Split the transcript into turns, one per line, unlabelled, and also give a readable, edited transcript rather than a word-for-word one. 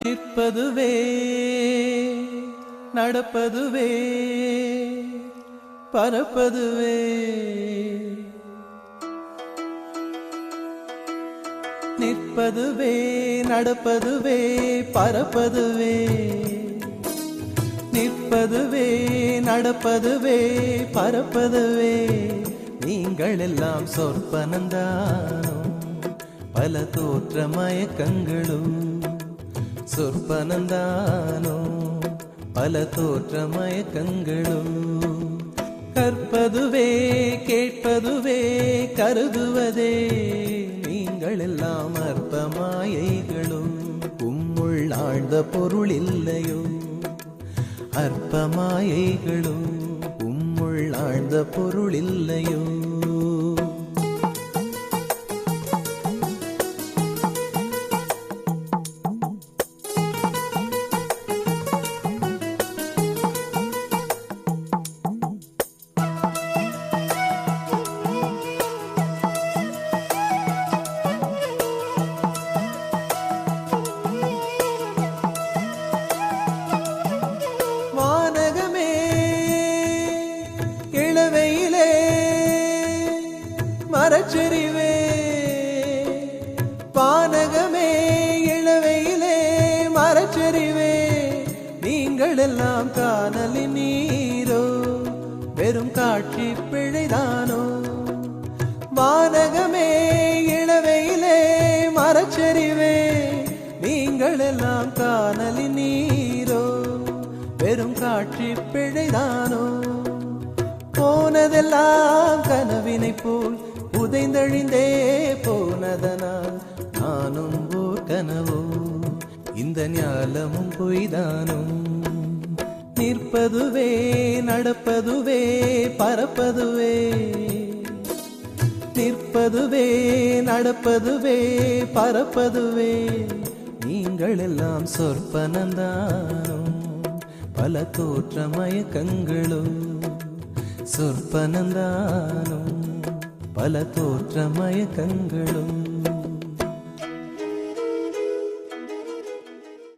நிற்பதுவே நடப்பதுவே பறப்பதுவே நிற்பதுவே நடப்பதுவே பறப்பதுவே நிற்பதுவே நடப்பதுவே பறப்பதுவே நீங்கள் எல்லாம் சொற்பனந்தானோ பல தோற்ற மயக்கங்களும் சொற்பனந்தானோ பல தோற்ற மயக்கங்களும் கற்பதுவே கேட்பதுவே கருதுவதே நீங்கள் எல்லாம் அற்ப மாயைகளும் உம்முள் ஆழ்ந்த பொருள் இல்லையோ அற்ப மாயைகளும் உம்முள் ஆழ்ந்த பொருள் இல்லையோ மரச்செறிவே பானகமே இளவையிலே மரச்செறிவே நீங்கள் எல்லாம் காணலின் நீரோ வெறும் காட்சி பிழைதானோ வானகமே இளவையிலே மரச்செறிவே நீங்கள் எல்லாம் காணலின் நீரோ வெறும் காட்சி பிழைதானோ போனதெல்லாம் கனவினை போல் உதைந்தழிந்தே போனதனால் நானும் ஓர் கனவோ இந்த ஞாலமும் பொய்தானோ நிற்பதுவே நடப்பதுவே பறப்பதுவே நிற்பதுவே நடப்பதுவே பறப்பதுவே நீங்கள் எல்லாம் சொற்பனந்தானோ பல தோற்ற மயக்கங்களும் சொற்பனந்தானோ பல தோற்ற மயக்கங்களும்